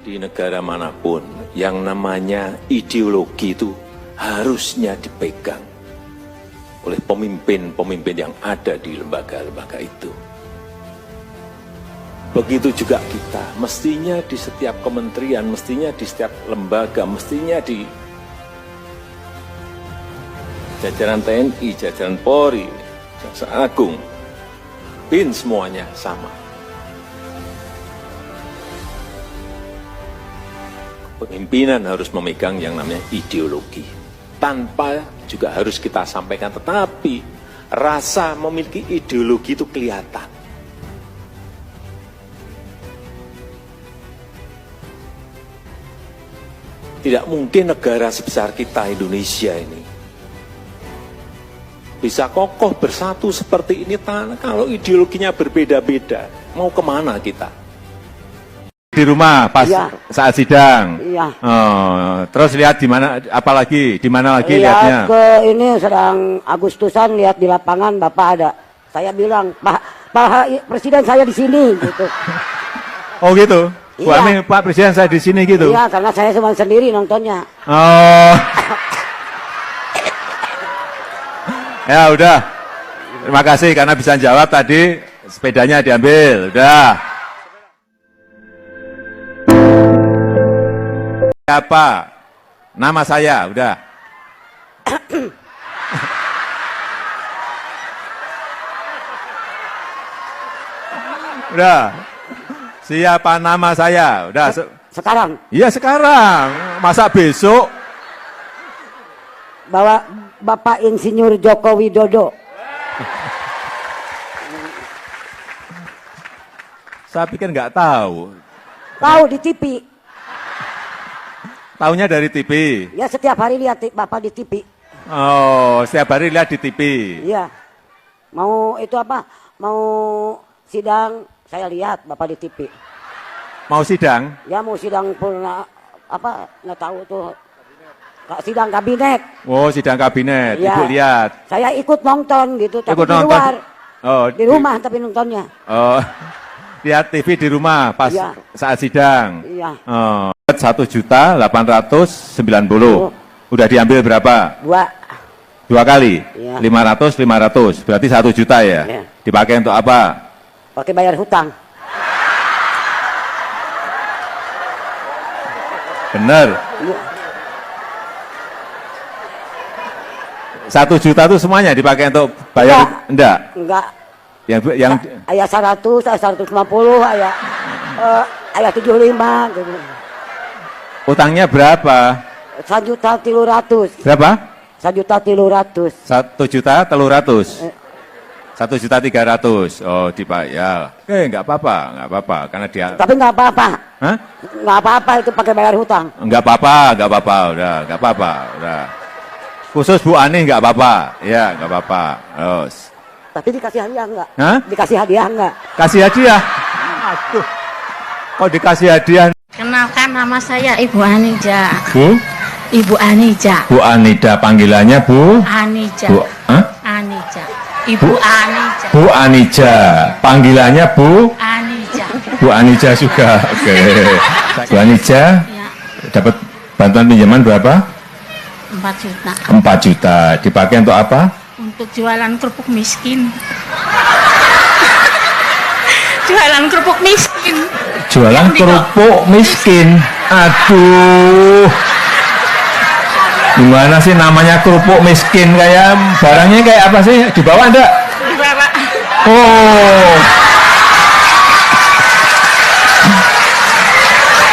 Di negara manapun yang namanya ideologi itu harusnya dipegang oleh pemimpin-pemimpin yang ada di lembaga-lembaga itu. Begitu juga kita, mestinya di setiap kementerian, mestinya di setiap lembaga, mestinya di jajaran TNI, jajaran Polri, Jaksa Agung, BIN, semuanya sama. Pemimpinan harus memegang yang namanya ideologi. Tanpa juga harus kita sampaikan, tetapi rasa memiliki ideologi itu kelihatan. Tidak mungkin negara sebesar kita Indonesia ini bisa kokoh bersatu seperti ini kalau ideologinya berbeda-beda. Mau kemana kita? Di rumah pas iya. Saat sidang. Iya. Oh, terus lihat di mana, apalagi di mana lagi lihatnya? Ke ini sedang Agustusan, lihat di lapangan Bapak ada. Saya bilang, Pak Presiden saya di sini gitu. Oh gitu. Iya. Bu Ani, Pak Presiden saya di sini gitu. Iya, karena saya cuma sendiri nontonnya. Oh. Ya udah. Terima kasih karena bisa jawab tadi, sepedanya diambil. Udah. Siapa? Nama saya, udah. Udah. Siapa nama saya? Udah. Sekarang? Iya sekarang. Masa besok? Bawa Bapak Insinyur Joko Widodo. Saya pikir nggak tahu. Tahu di TV. Tahunya dari TV. Ya setiap hari lihat Bapak di TV. Oh, setiap hari lihat di TV. Iya. Mau itu apa? Mau sidang, saya lihat Bapak di TV. Mau sidang? Ya mau sidang purna apa? Nggak tahu tuh. Sidang kabinet. Oh, sidang kabinet. Ya. Ibu lihat. Saya ikut nonton gitu, tapi Ikut di nonton. luar. Oh, di rumah tapi nontonnya. Oh, lihat TV di rumah pas Iya. saat sidang. Iya. Oh, 1.890.000. Oh. Udah diambil berapa? Dua kali? Iya. 500. Berarti 1 juta ya? Iya. Dipakai untuk apa? Pakai bayar hutang. Bener. Iya. 1 juta itu semuanya dipakai untuk bayar? Enggak. Enggak. Yang Ayah 100, ayah 150, ayah 75 gitu. utangnya berapa? 1.300.000. Berapa? 1.300.000. 1.300.000. 1.300.000. Oh, dibayar. Enggak apa-apa, karena dia. Tapi nggak apa-apa. Hah? Nggak apa-apa itu pakai bayar hutang. Enggak apa-apa, udah, enggak apa-apa, udah. Khusus Bu Ani enggak apa-apa, ya, enggak apa-apa. Terus. Tapi dikasih hadiah nggak? Hah? Dikasih hadiah nggak? Kasih hadiah? Aduh. Kok dikasih hadiah? Kenalkan, nama saya Ibu Anija. Bu? Ibu Anija. Bu Anida, panggilannya Bu? Anija. Bu, hah? Anija. Ibu Anija. Bu Anija, panggilannya Bu? Anija. Bu Anija juga, oke. Bu Anija, Ya, dapat bantuan pinjaman berapa? 4 juta. 4 juta. Dipakai untuk apa? Untuk jualan kerupuk miskin. Jualan kerupuk miskin. Jualan kerupuk miskin. Aduh. Gimana sih namanya kerupuk miskin? Kayak barangnya kayak apa sih? Di bawah enggak? Di bawah. Oh.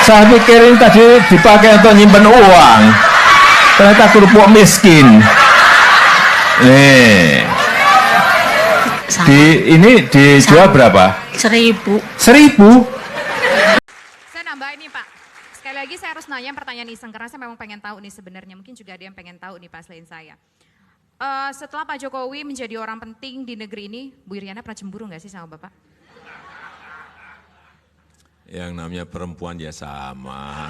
Saya pikirin tadi dipakai untuk nyimpen uang. Ternyata kerupuk miskin. Nih. Ini dijual berapa? 1.000. 1.000? Saya nambah ini Pak. Sekali lagi saya harus nanya pertanyaan iseng karena saya memang pengen tahu nih sebenarnya. Mungkin juga ada yang pengen tahu nih Pak selain saya. Setelah Pak Jokowi menjadi orang penting di negeri ini, Bu Iriana pernah cemburu nggak sih sama Bapak? Yang namanya perempuan ya sama.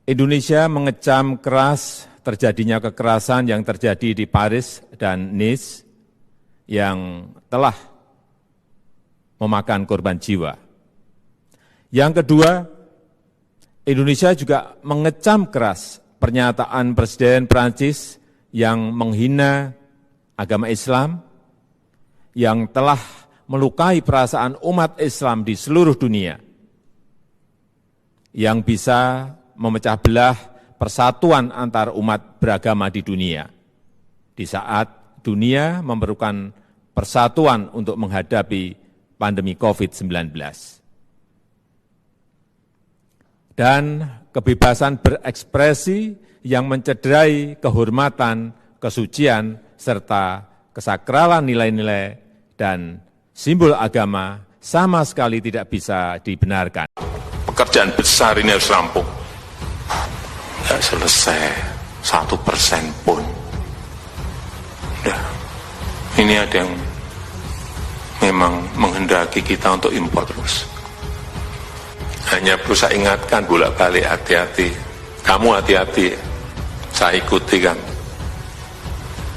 Indonesia mengecam keras terjadinya kekerasan yang terjadi di Paris dan Nice yang telah memakan korban jiwa. Yang kedua, Indonesia juga mengecam keras pernyataan Presiden Prancis yang menghina agama Islam, yang telah melukai perasaan umat Islam di seluruh dunia, yang bisa memecah belah persatuan antar umat beragama di dunia, di saat dunia memerlukan persatuan untuk menghadapi pandemi COVID-19. Dan kebebasan berekspresi yang mencederai kehormatan, kesucian, serta kesakralan nilai-nilai dan simbol agama sama sekali tidak bisa dibenarkan. Pekerjaan besar ini harus rampung. Tidak selesai 1% pun. Udah. Ini ada yang memang menghendaki kita untuk impor terus. Hanya perlu saya ingatkan bolak-balik, hati-hati. Kamu hati-hati, saya ikuti kan.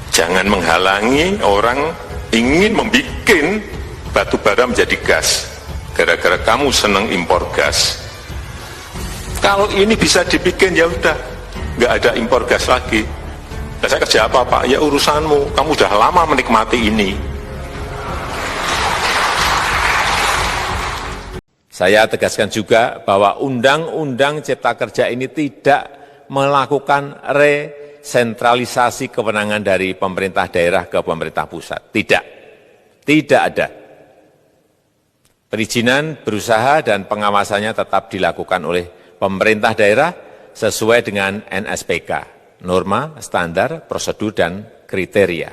Jangan menghalangi orang ingin membuat batu bara menjadi gas. Gara-gara kamu senang impor gas. Kalau ini bisa dibikin ya udah, nggak ada impor gas lagi. Nah, saya kerja apa Pak? Ya urusanmu, kamu udah lama menikmati ini. Saya tegaskan juga bahwa Undang-Undang Cipta Kerja ini tidak melakukan resentralisasi kewenangan dari pemerintah daerah ke pemerintah pusat. Tidak ada. Perizinan berusaha dan pengawasannya tetap dilakukan oleh pemerintah daerah sesuai dengan NSPK, norma, standar, prosedur, dan kriteria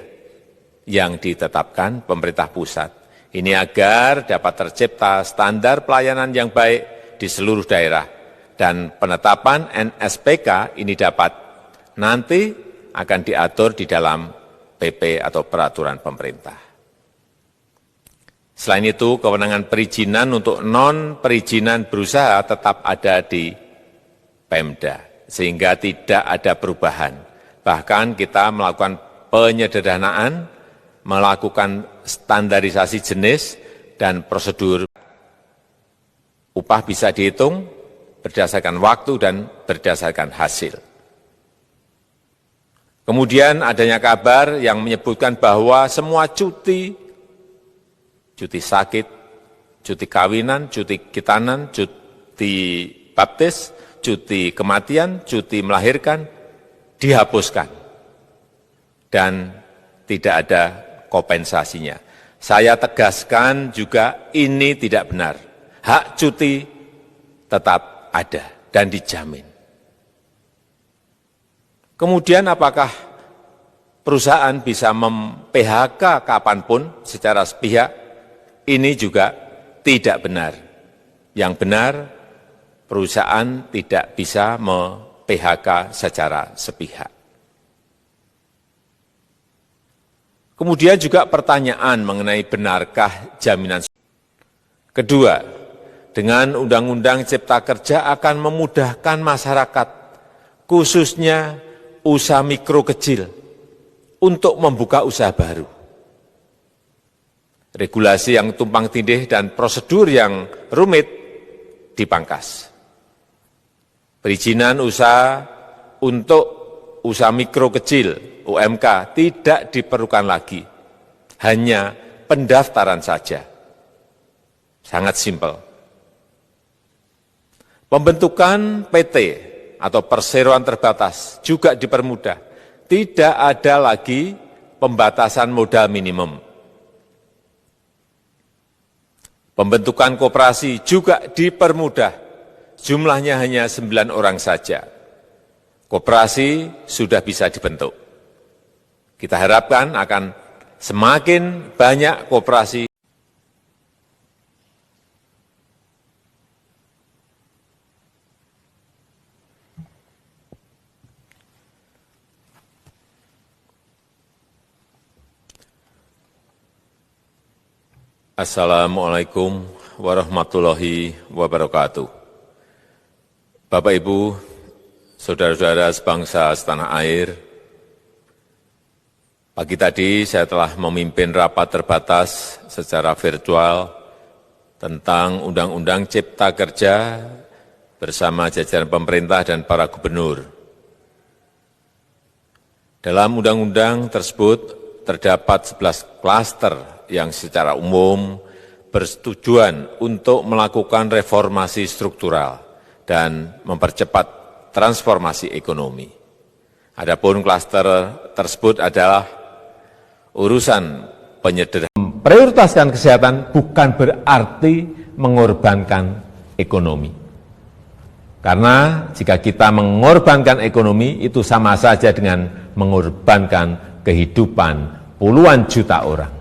yang ditetapkan pemerintah pusat. Ini agar dapat tercipta standar pelayanan yang baik di seluruh daerah, dan penetapan NSPK ini dapat nanti akan diatur di dalam PP atau peraturan pemerintah. Selain itu, kewenangan perizinan untuk non-perizinan berusaha tetap ada di Pemda, sehingga tidak ada perubahan. Bahkan kita melakukan penyederhanaan, melakukan standarisasi jenis dan prosedur. Upah bisa dihitung berdasarkan waktu dan berdasarkan hasil. Kemudian adanya kabar yang menyebutkan bahwa semua cuti sakit, cuti kawinan, cuti khitanan, cuti baptis, cuti kematian, cuti melahirkan, dihapuskan. Dan tidak ada kompensasinya. Saya tegaskan juga ini tidak benar. Hak cuti tetap ada dan dijamin. Kemudian apakah perusahaan bisa mem-PHK kapanpun secara sepihak? Ini juga tidak benar. Yang benar, perusahaan tidak bisa me-PHK secara sepihak. Kemudian juga pertanyaan mengenai benarkah jaminan. Kedua, dengan Undang-Undang Cipta Kerja akan memudahkan masyarakat, khususnya usaha mikro kecil, untuk membuka usaha baru. Regulasi yang tumpang tindih dan prosedur yang rumit dipangkas. Perizinan usaha untuk usaha mikro kecil, UMK, tidak diperlukan lagi. Hanya pendaftaran saja. Sangat simpel. Pembentukan PT atau perseroan terbatas juga dipermudah. Tidak ada lagi pembatasan modal minimum. Pembentukan koperasi juga dipermudah. Jumlahnya hanya 9 orang saja. Koperasi sudah bisa dibentuk. Kita harapkan akan semakin banyak koperasi. Assalamualaikum warahmatullahi wabarakatuh. Bapak, Ibu, saudara-saudara sebangsa setanah air, pagi tadi saya telah memimpin rapat terbatas secara virtual tentang Undang-Undang Cipta Kerja bersama jajaran pemerintah dan para gubernur. Dalam undang-undang tersebut terdapat 11 klaster yang secara umum bertujuan untuk melakukan reformasi struktural dan mempercepat transformasi ekonomi. Adapun klaster tersebut adalah urusan penyederhanaan. Prioritaskan kesehatan bukan berarti mengorbankan ekonomi. Karena jika kita mengorbankan ekonomi, itu sama saja dengan mengorbankan kehidupan puluhan juta orang.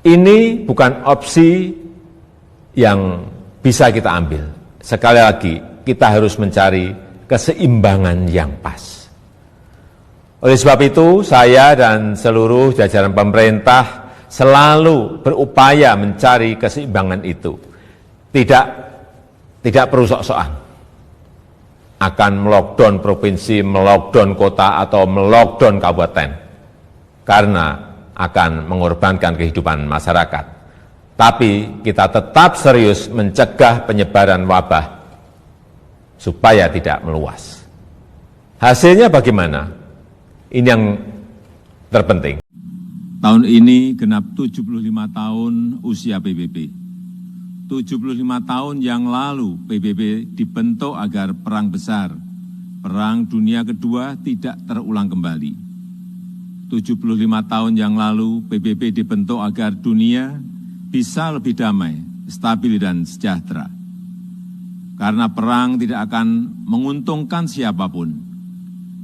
Ini bukan opsi yang bisa kita ambil. Sekali lagi, kita harus mencari keseimbangan yang pas. Oleh sebab itu, saya dan seluruh jajaran pemerintah selalu berupaya mencari keseimbangan itu. Tidak perlu sok-sokan akan melockdown provinsi, melockdown kota, atau melockdown kabupaten, karena akan mengorbankan kehidupan masyarakat. Tapi kita tetap serius mencegah penyebaran wabah supaya tidak meluas. Hasilnya bagaimana? Ini yang terpenting. Tahun ini genap 75 tahun usia PBB. 75 tahun yang lalu PBB dibentuk agar perang besar, Perang Dunia Kedua tidak terulang kembali. 75 tahun yang lalu PBB dibentuk agar dunia bisa lebih damai, stabil dan sejahtera. Karena perang tidak akan menguntungkan siapapun.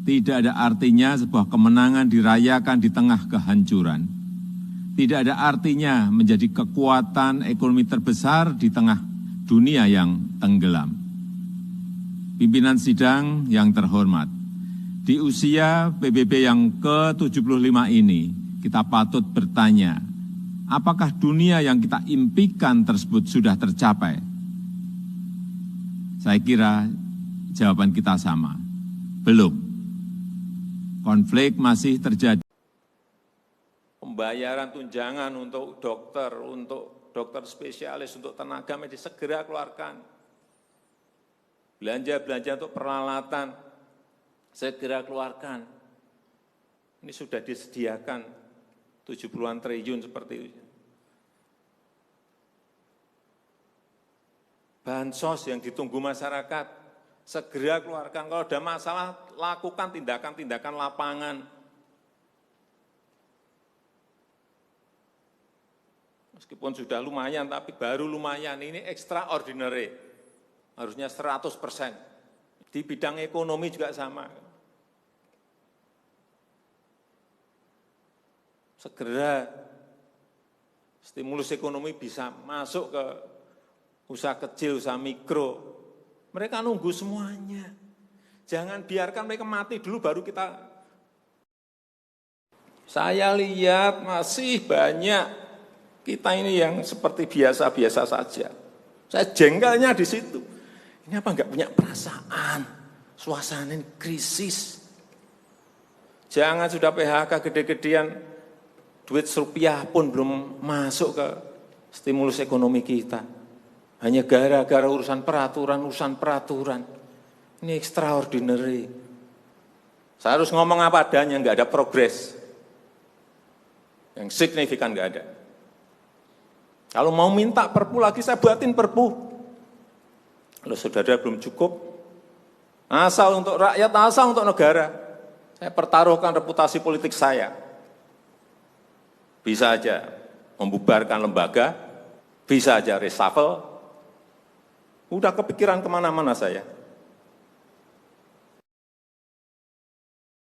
Tidak ada artinya sebuah kemenangan dirayakan di tengah kehancuran. Tidak ada artinya menjadi kekuatan ekonomi terbesar di tengah dunia yang tenggelam. Pimpinan sidang yang terhormat, di usia PBB yang ke-75 ini, kita patut bertanya, apakah dunia yang kita impikan tersebut sudah tercapai? Saya kira jawaban kita sama, belum. Konflik masih terjadi. Pembayaran tunjangan untuk dokter spesialis, untuk tenaga medis segera keluarkan. Belanja-belanja untuk peralatan segera keluarkan. Ini sudah disediakan 70-an triliun seperti itu. Bansos yang ditunggu masyarakat segera keluarkan. Kalau ada masalah, lakukan tindakan-tindakan lapangan. Meskipun sudah lumayan, tapi baru lumayan. Ini extraordinary. Harusnya 100%. Di bidang ekonomi juga sama. Segera stimulus ekonomi bisa masuk ke usaha kecil, usaha mikro. Mereka nunggu semuanya. Jangan biarkan mereka mati dulu baru kita. Saya lihat masih banyak kita ini yang seperti biasa-biasa saja. Saya jengkelnya di situ. Ini apa enggak punya perasaan? Suasana ini krisis. Jangan sudah PHK gede-gedean, duit rupiah pun belum masuk ke stimulus ekonomi kita. Hanya gara-gara urusan peraturan. Ini extraordinary. Saya harus ngomong apa adanya, enggak ada progres. Yang signifikan enggak ada. Kalau mau minta perpu lagi, saya buatin perpu. Kalau saudara belum cukup, asal untuk rakyat, asal untuk negara. Saya pertaruhkan reputasi politik saya. Bisa aja membubarkan lembaga, bisa aja reshuffle. Udah kepikiran kemana-mana saya.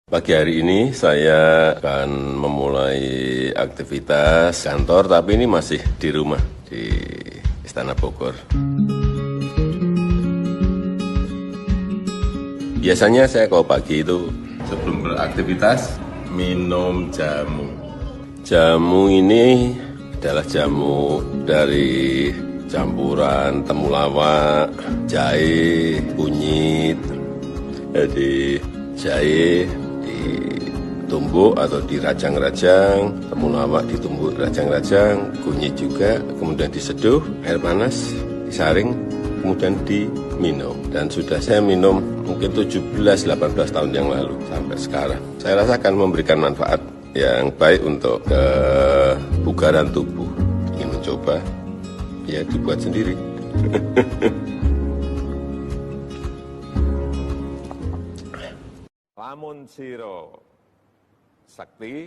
Pagi hari ini saya akan memulai aktivitas kantor, tapi ini masih di rumah, di Istana Bogor. Biasanya saya kalau pagi itu sebelum beraktivitas minum jamu. Jamu ini adalah jamu dari campuran temulawak, jahe, kunyit. Jadi jahe ditumbuk atau dirajang-rajang, temulawak ditumbuk rajang-rajang, kunyit juga, kemudian diseduh, air panas, disaring, kemudian diminum. Dan sudah saya minum mungkin 17-18 tahun yang lalu sampai sekarang. Saya rasa akan memberikan manfaat yang baik untuk kebugaran tubuh. Ingin mencoba, ya dibuat sendiri. Lamun siro sakti,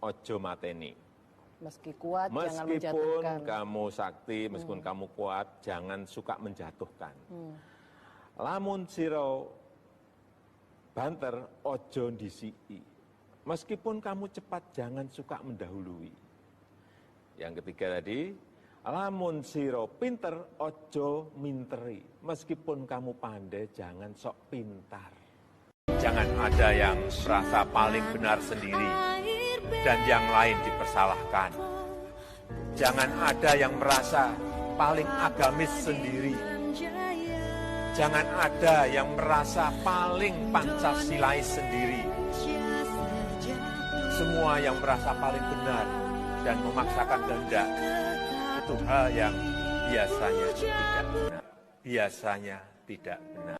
ojo mateni. Meski kuat, jangan Meskipun menjatuhkan. kamu sakti, meskipun kamu kuat, jangan suka menjatuhkan. Lamun siro banter, ojo ndisiki. Meskipun kamu cepat, jangan suka mendahului. Yang ketiga tadi, lamun siro pinter, ojo minteri. Meskipun kamu pandai, jangan sok pintar. Jangan ada yang merasa paling benar sendiri dan yang lain dipersalahkan. Jangan ada yang merasa paling agamis sendiri. Jangan ada yang merasa paling Pancasilais sendiri. Semua yang merasa paling benar dan memaksakan kehendak itu hal yang biasanya tidak benar. Biasanya tidak benar.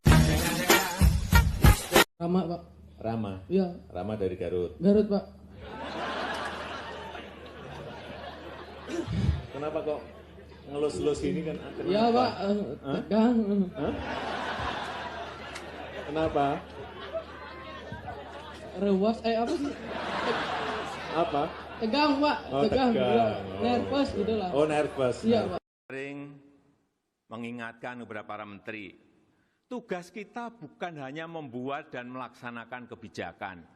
Rama, Pak. Rama? Iya. Rama dari Garut. Garut, Pak. Kenapa kok ngelus-ngelus gini kan? Iya, Pak. Tegang. Kenapa? Rewas, apa sih? Apa? Tegang, Pak. Oh, tegang. tegang. Ya. Oh. Nervous gitu lah. Oh, nervous. Iya, Pak. Sering mengingatkan kepada para menteri, tugas kita bukan hanya membuat dan melaksanakan kebijakan,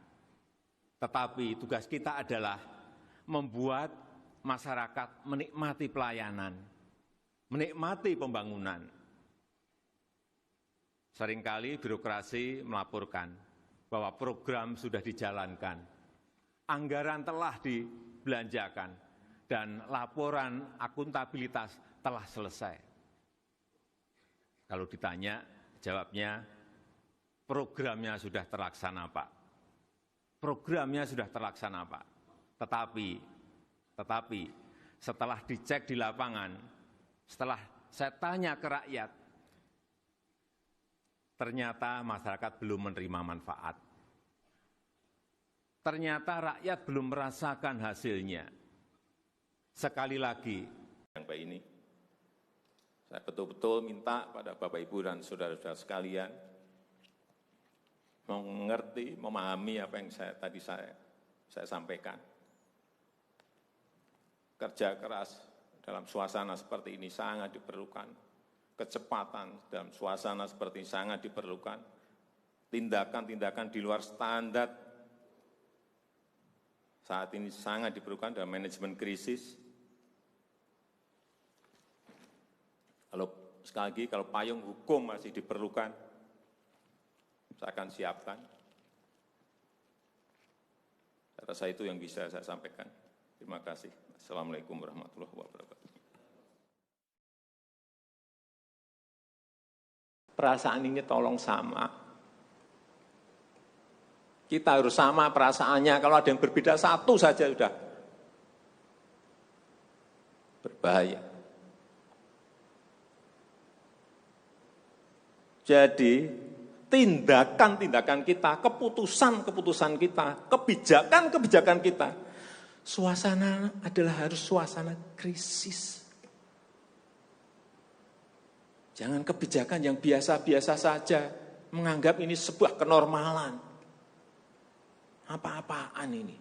tetapi tugas kita adalah membuat masyarakat menikmati pelayanan, menikmati pembangunan. Seringkali birokrasi melaporkan bahwa program sudah dijalankan, anggaran telah dibelanjakan, dan laporan akuntabilitas telah selesai. Kalau ditanya, jawabnya, programnya sudah terlaksana, Pak. Programnya sudah terlaksana, Pak. Tetapi setelah dicek di lapangan, setelah saya tanya ke rakyat, ternyata masyarakat belum menerima manfaat. Ternyata rakyat belum merasakan hasilnya. Sekali lagi, yang baik ini, saya betul-betul minta pada Bapak Ibu dan saudara-saudara sekalian mengerti, memahami apa yang tadi saya sampaikan. Kerja keras dalam suasana seperti ini sangat diperlukan. Kecepatan dalam suasana seperti ini sangat diperlukan. Tindakan-tindakan di luar standar saat ini sangat diperlukan dalam manajemen krisis. Sekali lagi, kalau payung hukum masih diperlukan, saya akan siapkan. Saya rasa itu yang bisa saya sampaikan. Terima kasih. Assalamualaikum warahmatullahi wabarakatuh. Perasaan ini tolong sama. Kita harus sama perasaannya. Kalau ada yang berbeda satu saja sudah berbahaya. Jadi tindakan-tindakan kita, keputusan-keputusan kita, kebijakan-kebijakan kita, suasana adalah harus suasana krisis. Jangan kebijakan yang biasa-biasa saja, menganggap ini sebuah kenormalan. Apa-apaan ini?